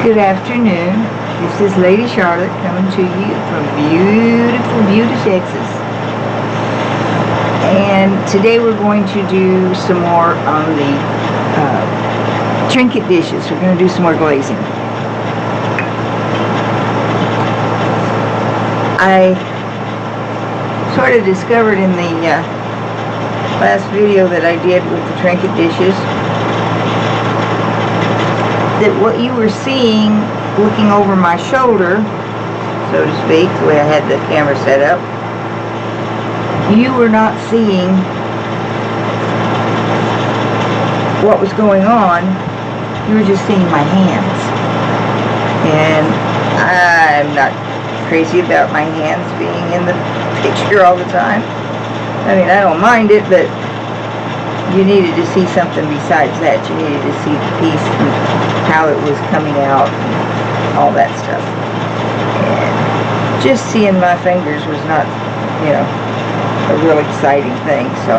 Good afternoon. This is Lady Charlotte coming to you from beautiful Buda, Texas. And today we're going to do some more on the trinket dishes. We're going to do some more glazing. I sort of discovered in the last video that I did with the trinket dishes that what you were seeing looking over my shoulder, so to speak, the way I had the camera set up, you were not seeing what was going on. You were just seeing my hands. And I'm not crazy about my hands being in the picture all the time. I mean, I don't mind it, but you needed to see something besides that. You needed to see the piece and how it was coming out and all that stuff. And just seeing my fingers was not, a real exciting thing. So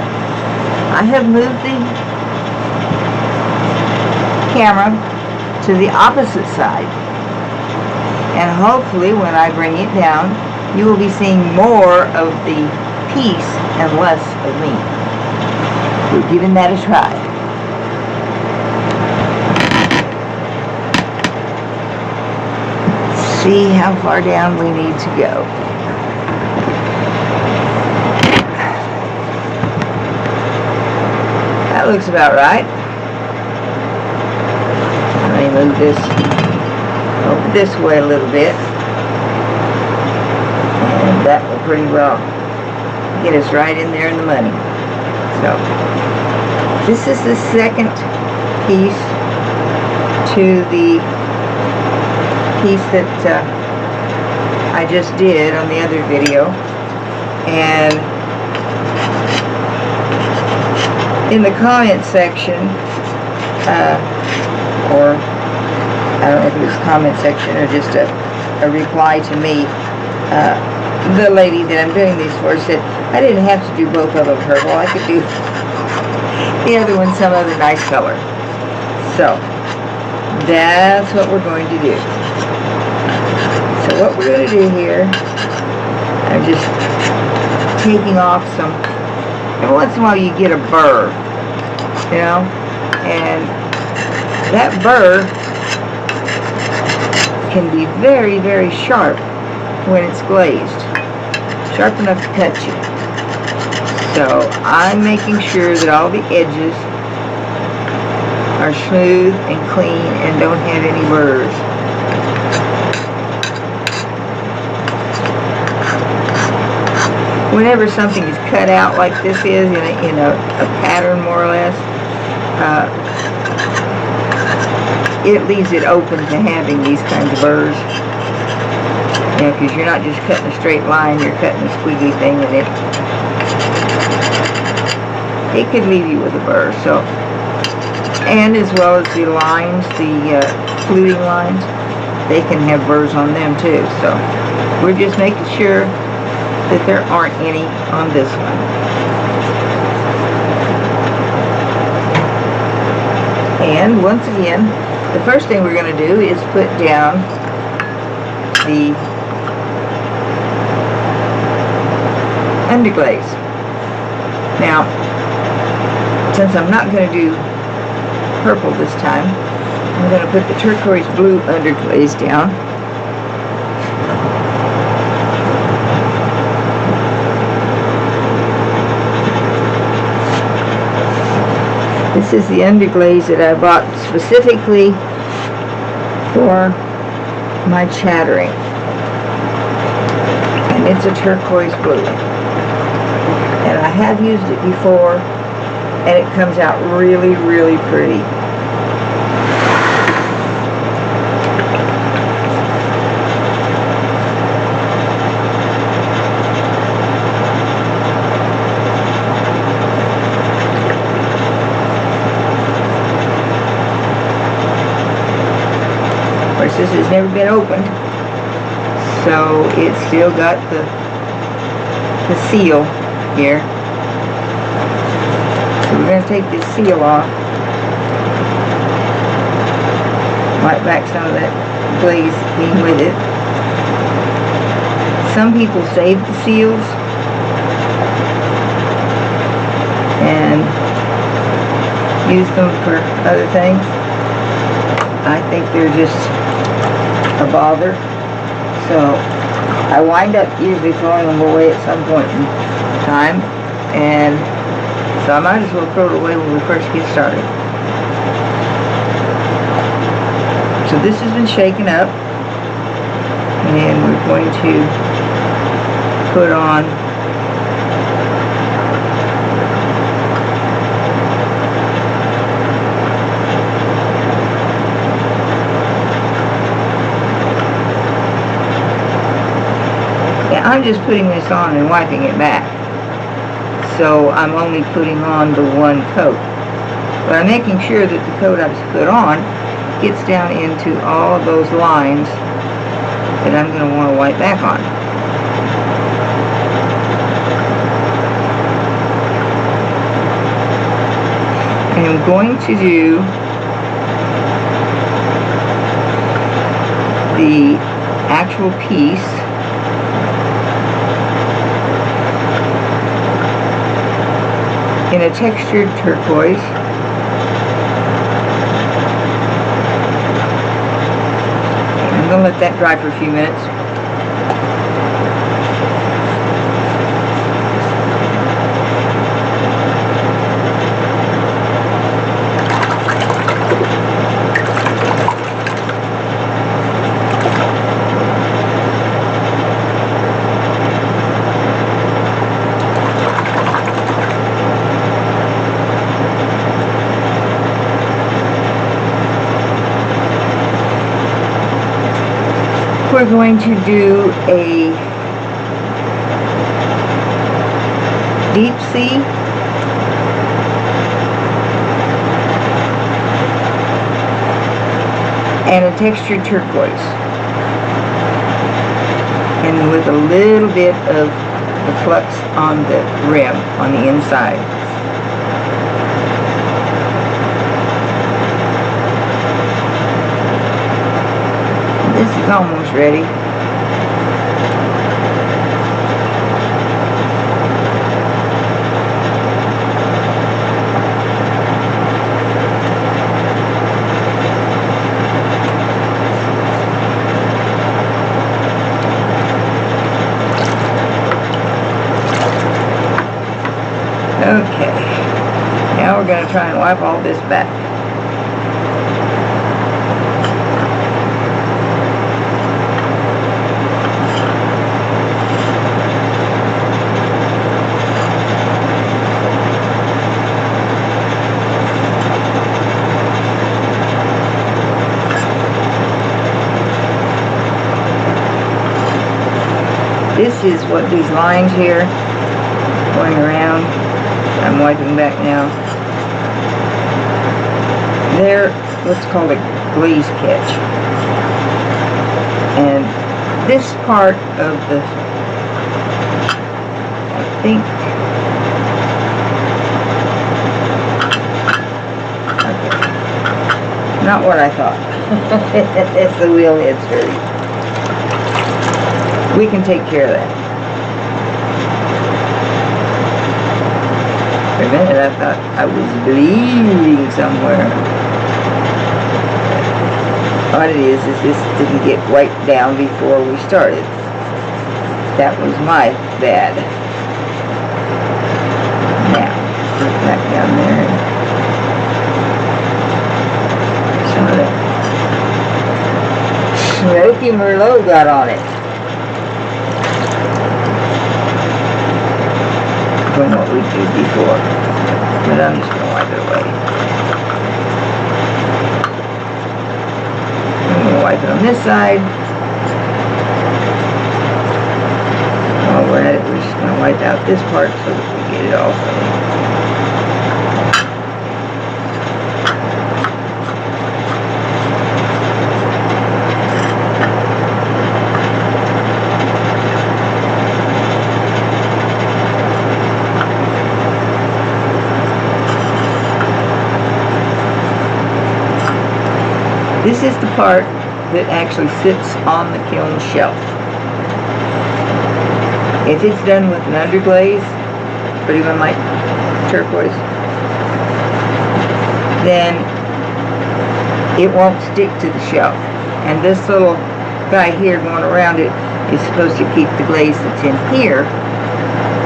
I have moved the camera to the opposite side. And hopefully when I bring it down, you will be seeing more of the piece and less of me. We're giving that a try. See how far down we need to go. That looks about right. Let me move this over this way a little bit. And that will pretty well get us right in there in the money. So, this is the second piece to the piece that I just did on the other video. And in the comment section, or I don't know if it was comment section or just a reply to me, the lady that I'm doing these for said I didn't have to do both of them purple. I could do the other one some other nice color. So that's what we're going to do. So what we're going to do here, I'm just taking off some, every once in a while you get a burr, and that burr can be very, very sharp when it's glazed. Sharp enough to cut you. So I'm making sure that all the edges are smooth and clean and don't have any burrs. Whenever something is cut out like this is, in a pattern more or less, it leaves it open to having these kinds of burrs. Because you're not just cutting a straight line, you're cutting a squiggly thing, and it could leave you with a burr. So, and as well as the lines, the fluting lines, they can have burrs on them too. So we're just making sure that there aren't any on this one. And once again, the first thing we're going to do is put down the underglaze. Now, since I'm not going to do purple this time, I'm going to put the turquoise blue underglaze down. This is the underglaze that I bought specifically for my chattering. And it's a turquoise blue. And I have used it before, and it comes out really, really pretty. Of course, this has never been opened, so it's still got the seal here. So we're going to take this seal off. Wipe back some of that glazing with it. Some people save the seals and use them for other things. I think they're just a bother. So I wind up usually throwing them away at some point in time, and so I might as well throw it away when we first get started. So this has been shaken up, and we're going to put on I'm just putting this on and wiping it back. So I'm only putting on the one coat. But I'm making sure that the coat I've put on gets down into all of those lines that I'm going to want to wipe back on. And I'm going to do the actual piece in a textured turquoise. And I'm going to let that dry for a few minutes. We're going to do a deep sea and a textured turquoise, and with a little bit of the flux on the rim on the inside. This is almost ready. Okay, now we're going to try and wipe all this back. This is what these lines here going around, I'm wiping back now. They're what's called a glaze catch. And this part of the, I think, okay, not what I thought. It's the wheel head's dirty. We can take care of that. For a minute I thought I was bleeding somewhere. What it is this didn't get wiped down before we started. That was my bad. Now, put that down there. Some of that smoky Merlot got on it. From what we did before, but I'm just going to wipe it away. I'm going to wipe it on this side. While we're at it, we're just going to wipe out this part so that we get it all clean. This is the part that actually sits on the kiln shelf. If it's done with an underglaze, but even like turquoise, then it won't stick to the shelf. And this little guy here going around it is supposed to keep the glaze that's in here,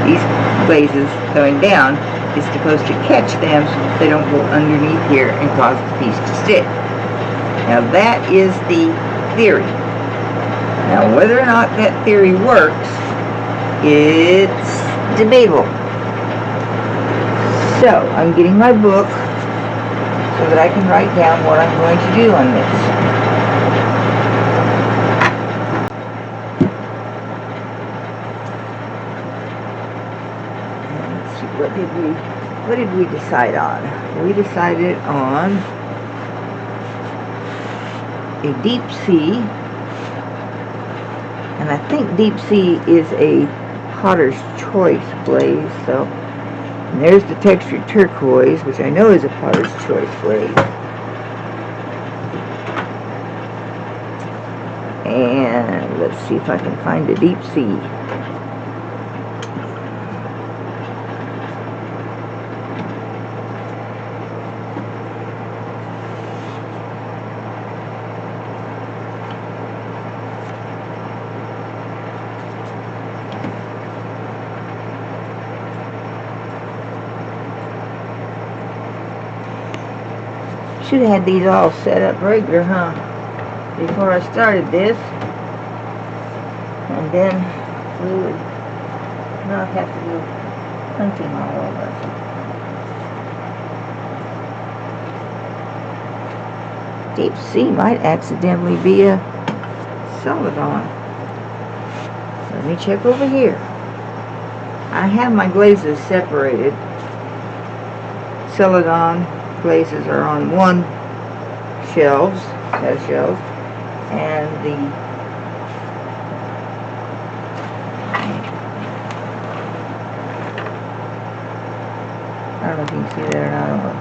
these glazes going down, is supposed to catch them so that they don't go underneath here and cause the piece to stick. Now that is the theory. Now whether or not that theory works, it's debatable. So I'm getting my book so that I can write down what I'm going to do on this. Let's see, what did we decide on? We decided on a deep sea, and I think deep sea is a Potter's Choice glaze. So and there's the textured turquoise, which I know is a Potter's Choice glaze. And let's see if I can find a deep sea. Should have had these all set up regular, huh? Before I started this. And then we would not have to go hunting all over. Deep sea might accidentally be a celadon. Let me check over here. I have my glazes separated. Celadon glazes are on one set of shelves, and the I don't know if you can see that or not. I'm going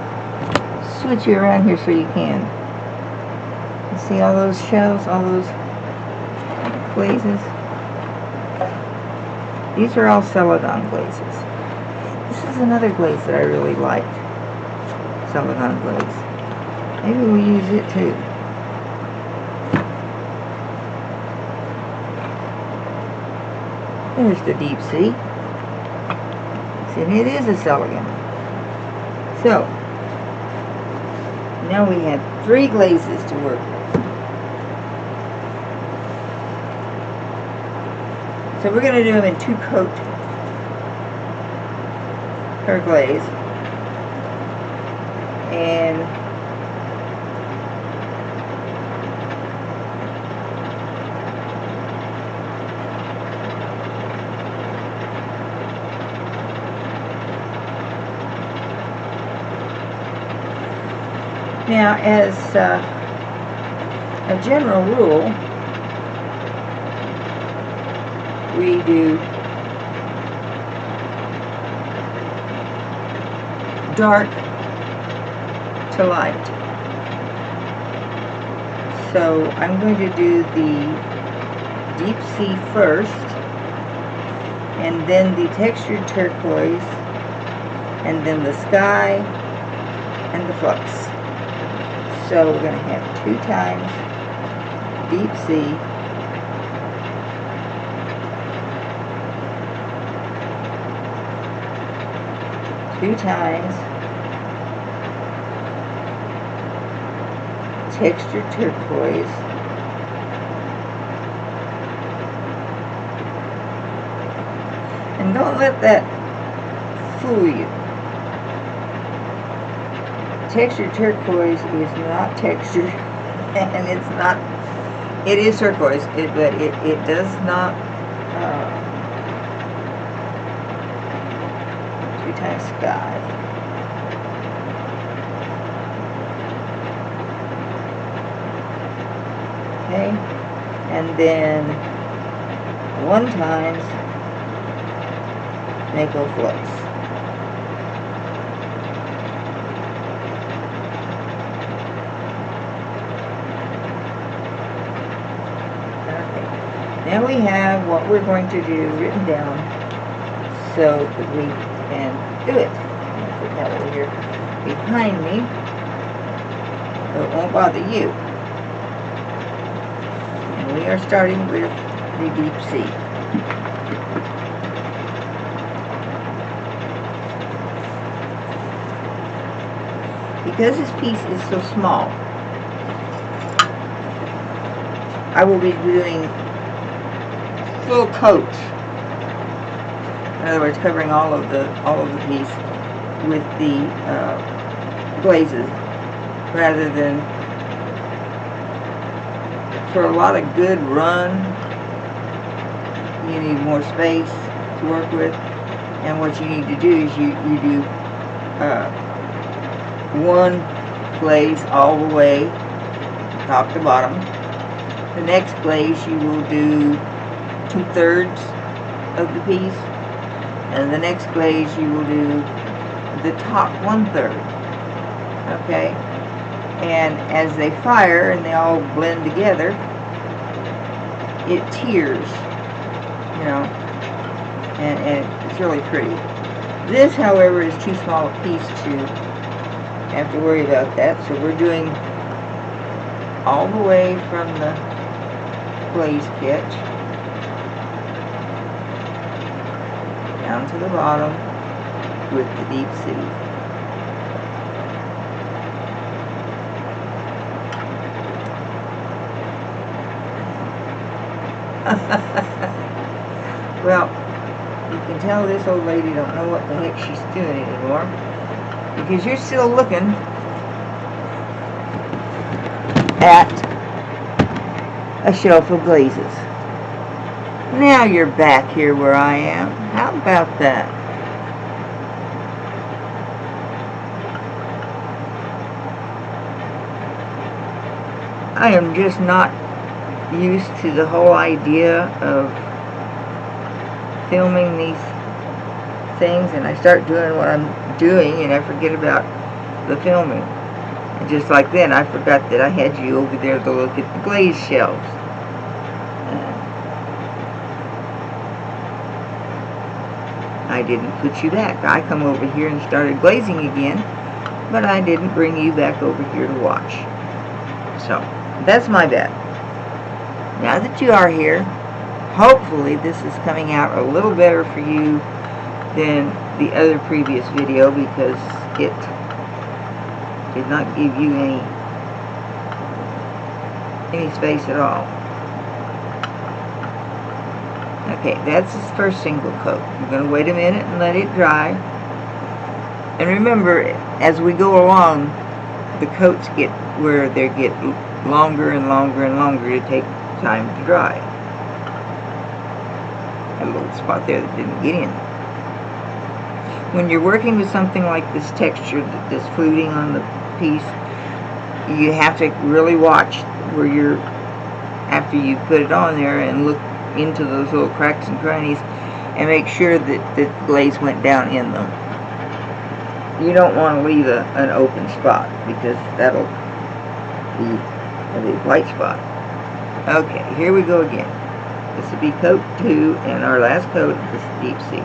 to switch you around here so you can. You see all those shelves, all those glazes? These are all celadon glazes. This is another glaze that I really liked. Celadon glaze. Maybe we'll use it too. There's the deep sea. See, and it is a celadon. So, now we have 3 glazes to work with. So we're going to do them in 2 coat per glaze. And now, as a general rule, we do dark to light. So I'm going to do the deep sea first, and then the textured turquoise, and then the sky and the flux. So we're going to have 2 times deep sea, two times textured turquoise, and don't let that fool you. Textured turquoise is not textured, and it's not, it is turquoise, but it does not, 2 times sky. Okay, and then 1 times Mako flux. Now we have what we're going to do written down so that we can do it. I'll put that over here behind me so it won't bother you. And we are starting with the deep sea. Because this piece is so small, I will be doing full coats. In other words, covering all of the piece with the glazes, rather than, for a lot of good run, you need more space to work with, and what you need to do is you do one glaze all the way, top to bottom. The next glaze you will do 2/3 of the piece, and the next glaze you will do the top 1/3. Okay, and as they fire and they all blend together, it tears, you know, and it's really pretty. This, however, is too small a piece to have to worry about that, so we're doing all the way from the glaze catch down to the bottom with the deep sea. Well, you can tell this old lady don't know what the heck she's doing anymore, because you're still looking at a shelf of glazes. Now you're back here where I am. How about that? I am just not used to the whole idea of filming these things, and I start doing what I'm doing and I forget about the filming. And just like then, I forgot that I had you over there to look at the glaze shelves. I didn't put you back. I come over here and started glazing again, but I didn't bring you back over here to watch. So, that's my bad. Now that you are here, hopefully this is coming out a little better for you than the other previous video, because it did not give you any space at all. Okay, that's his first single coat. I'm going to wait a minute and let it dry. And remember, as we go along, the coats get where they get longer and longer and longer to take time to dry. A little spot there that didn't get in. When you're working with something like this texture that's fluting on the piece, you have to really watch where you're, after you put it on there, and look into those little cracks and crannies and make sure that the glaze went down in them. You don't want to leave an open spot, because that'll be a big white spot. Okay, here we go again. This will be coat 2 and our last coat of this deep sea.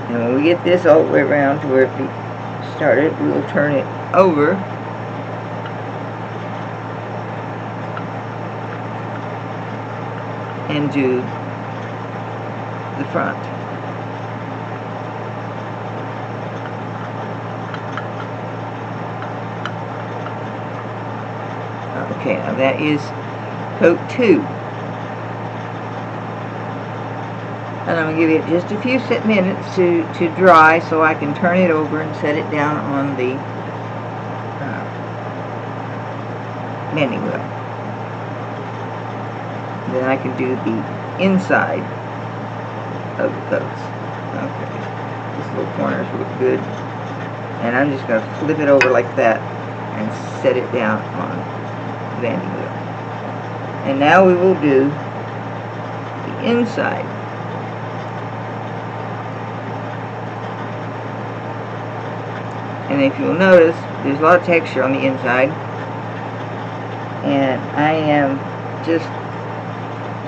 And when we get this all the way around to where it started, we will turn it over and do the front. Okay, now that is coat 2. And I'm going to give it just a few minutes to dry, so I can turn it over and set it down on the mending wheel. Then I can do the inside of the coats. Okay, these little corners look good. And I'm just going to flip it over like that and set it down on the mending wheel. And now we will do the inside. And if you'll notice, there's a lot of texture on the inside, and I am just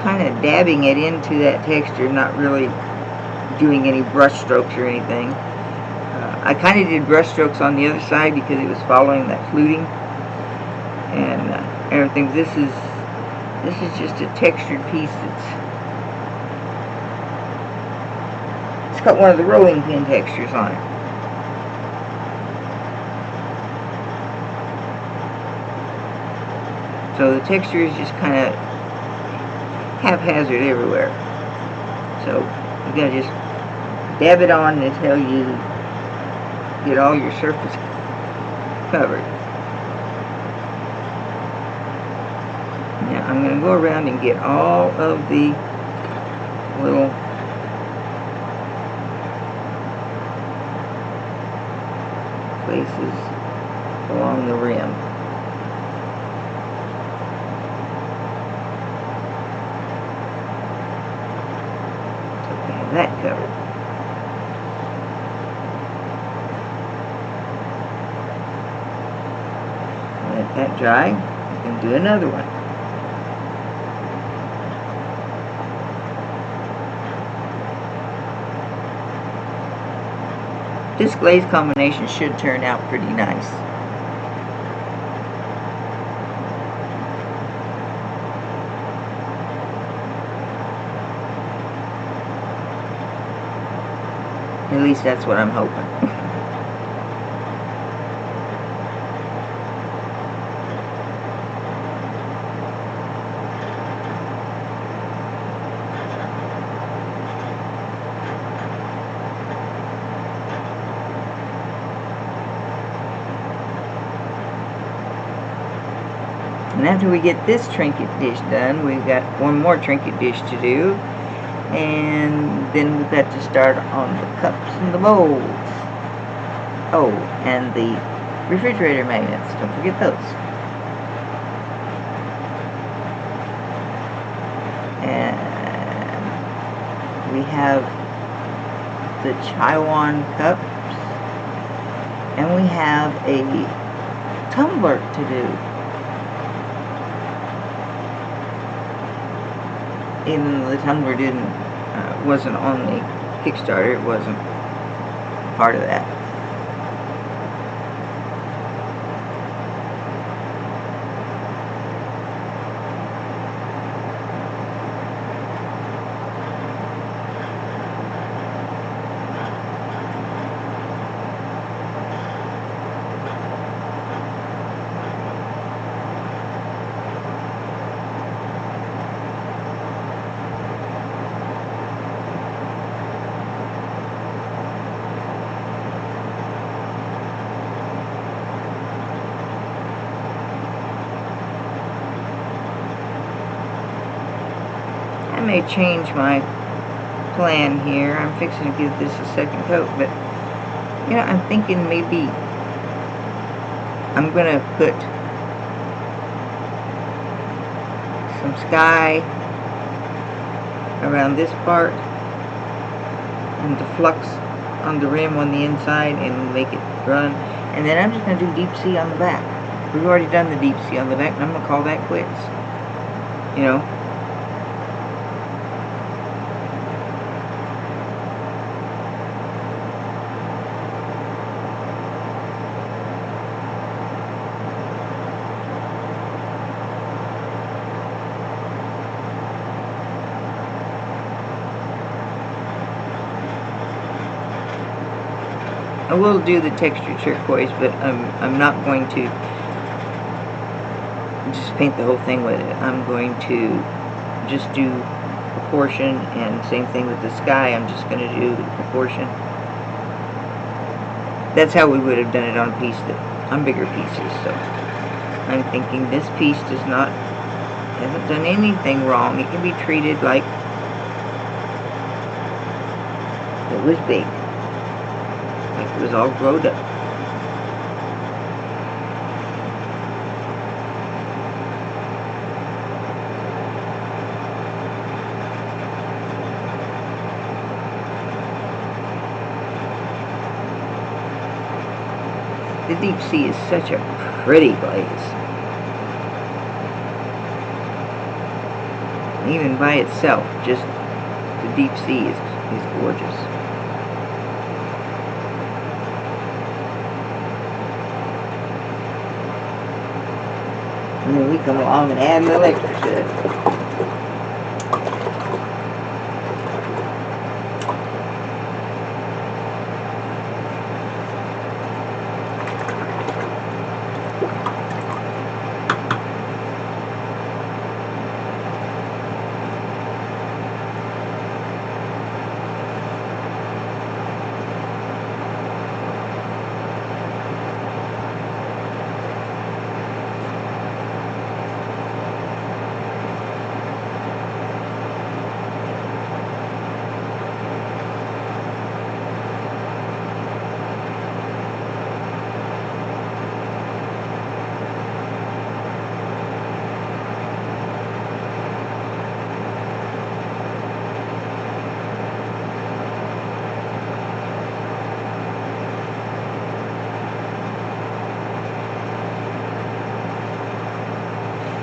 kind of dabbing it into that texture, not really doing any brush strokes or anything. I kind of did brush strokes on the other side because it was following that fluting and everything. This is just a textured piece. It's got one of the rolling pin textures on it. So the texture is just kind of haphazard everywhere. So you gotta just dab it on until you get all your surface covered. Now I'm going to go around and get all of the little places along the rim. So we have that covered. Let that dry and do another one. This glaze combination should turn out pretty nice. At least that's what I'm hoping. And after we get this trinket dish done, we've got one more trinket dish to do, and then we've got to start on the cups and the bowls. Oh, and the refrigerator magnets, don't forget those. And we have the Chaiwan cups, and we have a tumbler to do. Even though the tumbler wasn't on the Kickstarter, it wasn't part of that. I may change my plan here. I'm fixing to give this a second coat, but you know, I'm thinking maybe I'm gonna put some sky around this part and the flux on the rim on the inside and make it run, and then I'm just gonna do deep sea on the back. We've already done the deep sea on the back, and I'm gonna call that quits. You know, I will do the textured turquoise, but I'm not going to just paint the whole thing with it. I'm going to just do a portion, and same thing with the sky. I'm just going to do a portion. That's how we would have done it on on bigger pieces. So I'm thinking this piece hasn't done anything wrong. It can be treated like it was big. It was all growed up. the deep sea is such a pretty glaze. Even by itself, just the deep sea is gorgeous. And then we come along and add an electric to it.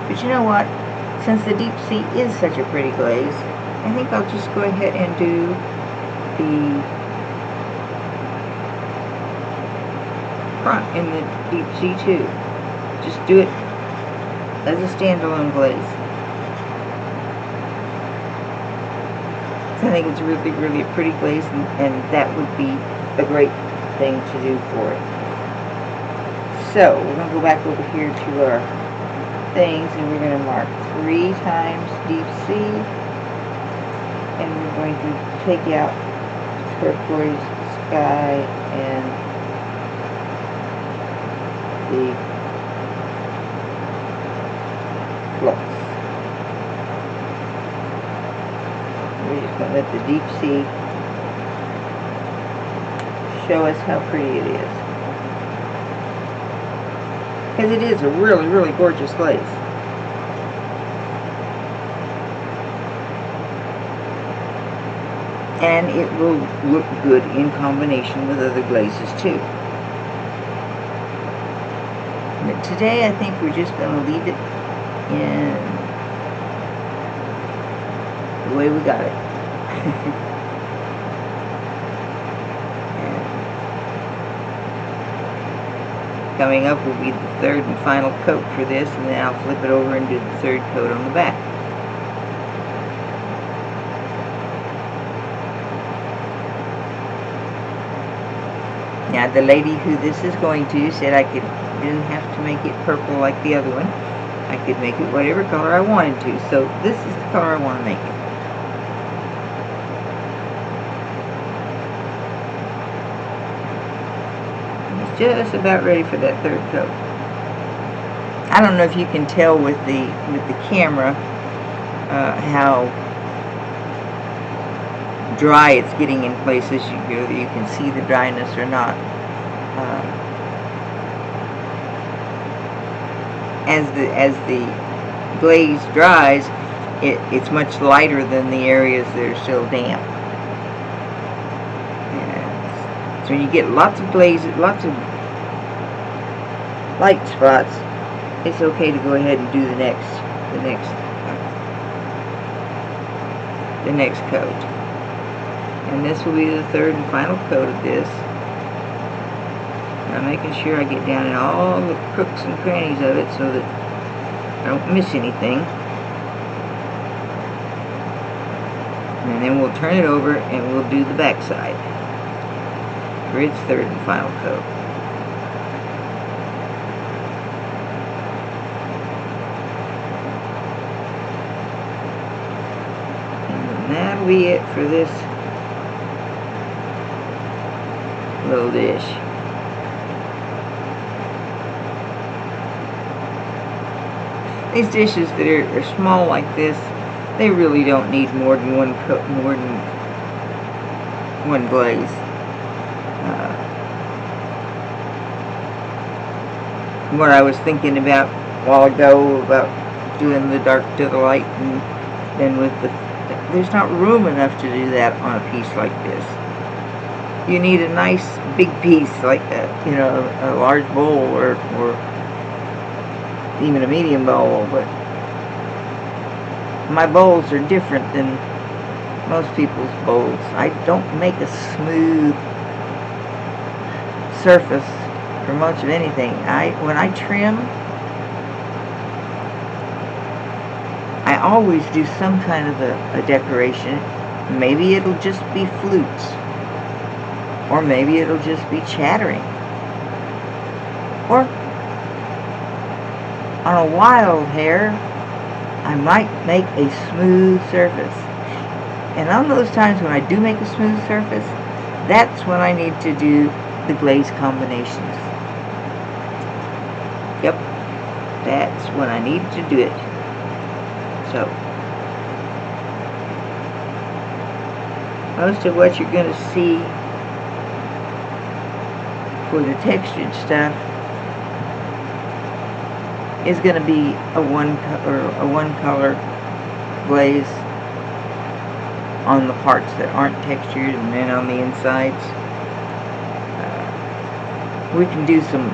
But you know what? Since the deep sea is such a pretty glaze, I think I'll just go ahead and do the front in the deep sea too. Just do it as a standalone glaze. So I think it's really, really a pretty glaze, and that would be a great thing to do for it. So we're going to go back over here to our things, and we're going to mark 3 times deep sea, and we're going to take out turquoise sky and the flux. We're just going to let the deep sea show us how pretty it is. Because it is a really, really gorgeous glaze. And it will look good in combination with other glazes too. But today I think we're just going to leave it in the way we got it. Coming up will be the 3rd and final coat for this, and then I'll flip it over and do the 3rd coat on the back. Now the lady who this is going to said I didn't have to make it purple like the other one. I could make it whatever color I wanted to, so this is the color I want to make it. Just about ready for that 3rd coat. I don't know if you can tell with the camera how dry it's getting in places. Whether you can see the dryness or not. As the glaze dries, it's much lighter than the areas that are still damp. So when you get lots of glaze, lots of light spots, it's okay to go ahead and do the next coat. And this will be the 3rd and final coat of this. I'm making sure I get down in all the crooks and crannies of it so that I don't miss anything. And then we'll turn it over and we'll do the back side for its 3rd and final coat. And that'll be it for this little dish. These dishes that are small like this, they really don't need more than one coat, more than one glaze. What I was thinking about a while ago about doing the dark to the light, and then with there's not room enough to do that on a piece like this. you need a nice big piece like that, you know, a large bowl or even a medium bowl. But my bowls are different than most people's bowls. I don't make a smooth surface for much of anything. When I trim, I always do some kind of a decoration. Maybe it'll just be flutes, or maybe it'll just be chattering, or on a wild hair I might make a smooth surface. And on those times when I do make a smooth surface, that's when I need to do the glaze combinations. Yep, that's when I need to do it. So, most of what you're going to see for the textured stuff is going to be a one color glaze on the parts that aren't textured, and then on the insides we can do some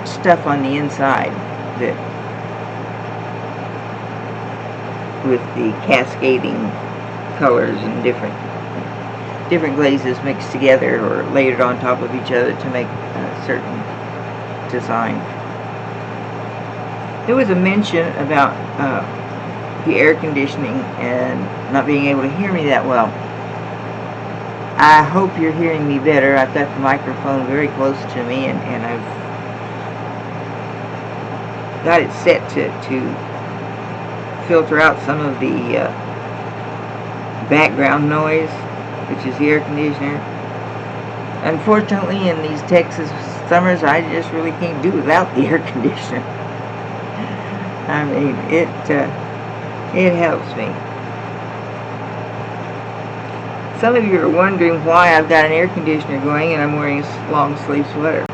stuff on the inside that with the cascading colors and different glazes mixed together or layered on top of each other to make a certain design. There was a mention about the air conditioning and not being able to hear me that well. I hope you're hearing me better. I've got the microphone very close to me, and I've got it set to filter out some of the background noise, which is the air conditioner. Unfortunately, in these Texas summers, I just really can't do without the air conditioner. I mean, it helps me. Some of you are wondering why I've got an air conditioner going and I'm wearing a long sleeve sweater.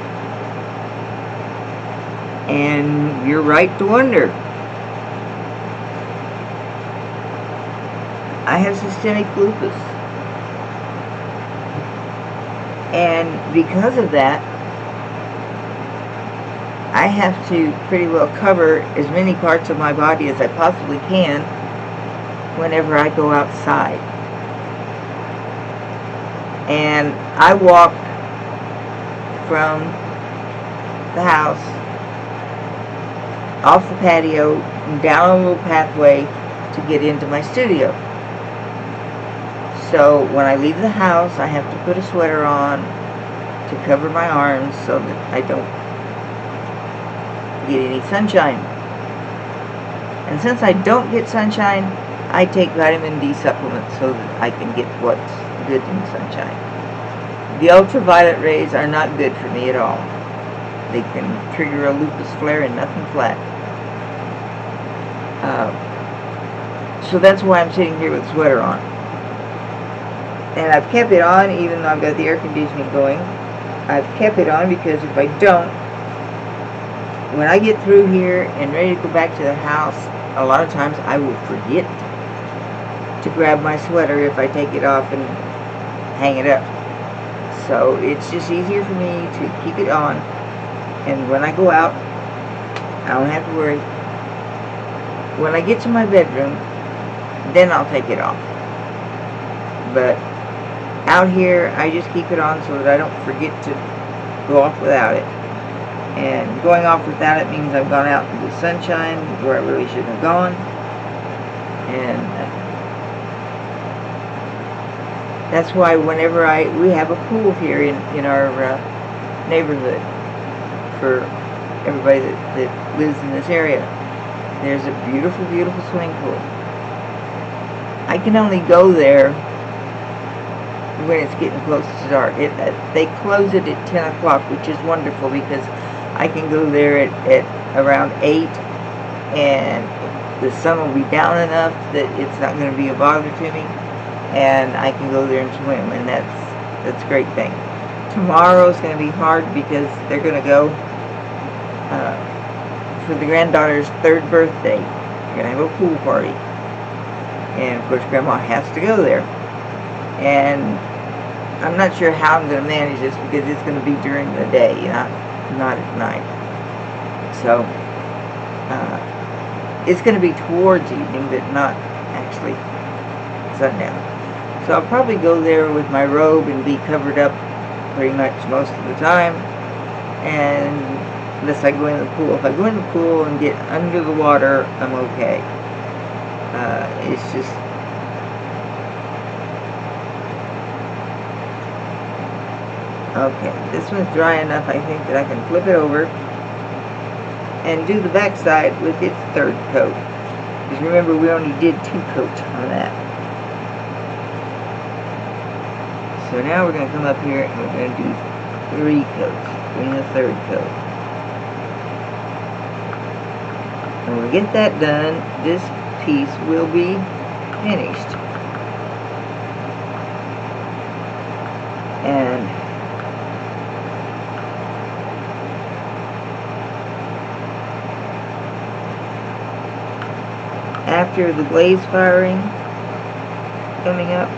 And you're right to wonder. I have systemic lupus. And because of that, I have to pretty well cover as many parts of my body as I possibly can whenever I go outside. And I walk from the house, off the patio, down a little pathway to get into my studio. So when I leave the house, I have to put a sweater on to cover my arms so that I don't get any sunshine. And since I don't get sunshine, I take vitamin D supplements so that I can get what's good in the sunshine. The ultraviolet rays are not good for me at all. They can trigger a lupus flare and nothing flat. So that's why I'm sitting here with a sweater on. And I've kept it on even though I've got the air conditioning going. I've kept it on because if I don't, when I get through here and ready to go back to the house, a lot of times I will forget to grab my sweater if I take it off and hang it up. So it's just easier for me to keep it on, and when I go out, I don't have to worry. When I get to my bedroom, then I'll take it off. But out here, I just keep it on so that I don't forget to go off without it. And going off without it means I've gone out in the sunshine where I really shouldn't have gone. And that's why whenever we have a pool here in our neighborhood for everybody that lives in this area. There's a beautiful, beautiful swimming pool. I can only go there when it's getting close to dark. They close it at 10 o'clock, which is wonderful because I can go there at around 8 and the sun will be down enough that it's not going to be a bother to me, and I can go there and swim, and that's a great thing. Tomorrow's going to be hard because they're going to go for the granddaughter's 3rd birthday. We're going to have a pool party, and of course Grandma has to go there. and I'm not sure how I'm going to manage this because it's going to be during the day, not at night. So it's going to be towards evening, but not actually sundown. So I'll probably go there with my robe and be covered up pretty much most of the time, and unless I go in the pool. If I go in the pool and get under the water, I'm okay. It's just okay. This one's dry enough, I think, that I can flip it over and do the back side with its third coat. Because remember, we only did 2 coats on that. So now we're going to come up here and we're going to do 3 coats, doing the third coat. And when we get that done, this piece will be finished. And after the glaze firing coming up,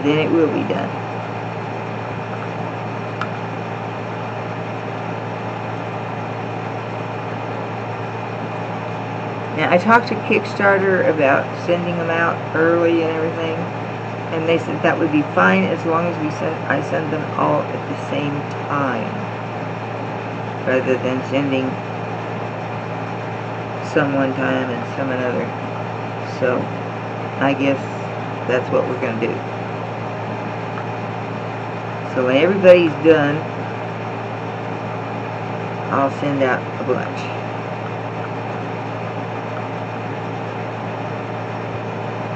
then it will be done. Now, I talked to Kickstarter about sending them out early and everything, and they said that would be fine as long as I send them all at the same time, rather than sending some one time and some another. So I guess that's what we're going to do. So when everybody's done, I'll send out a bunch.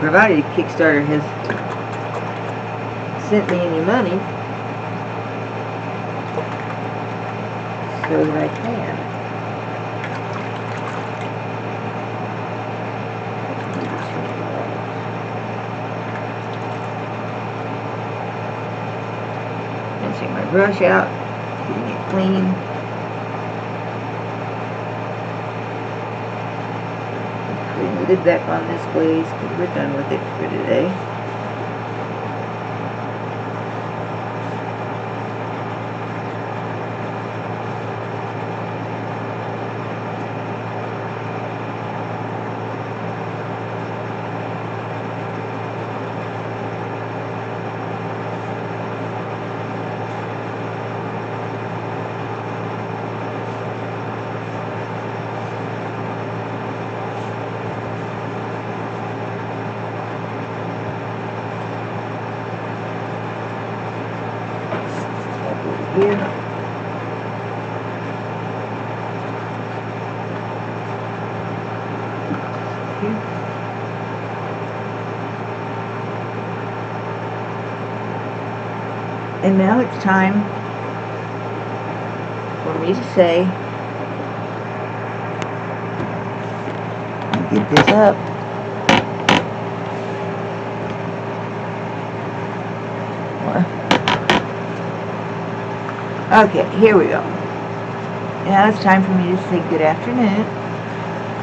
Provided Kickstarter has sent me any money so that I can. Rinsing my brush out, getting it clean. Putting the lid back on this glaze because we're done with it for today. Here. And now it's time for me to say, get this up. Okay, here we go. Now it's time for me to say good afternoon.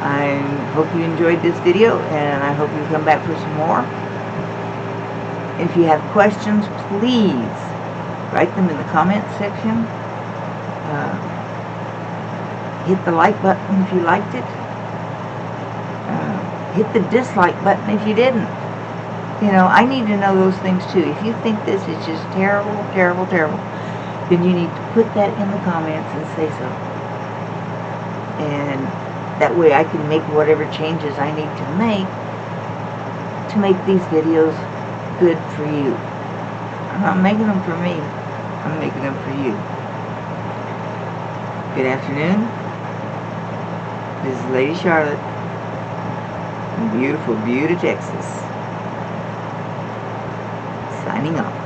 I hope you enjoyed this video, and I hope you come back for some more. If you have questions, please write them in the comments section. Hit the like button if you liked it. Hit the dislike button if you didn't. I need to know those things too. If you think this is just terrible, terrible, terrible, then you need to put that in the comments and say so. And that way I can make whatever changes I need to make these videos good for you. I'm not making them for me. I'm making them for you. Good afternoon. This is Lady Charlotte in beautiful Buda, Texas. Signing off.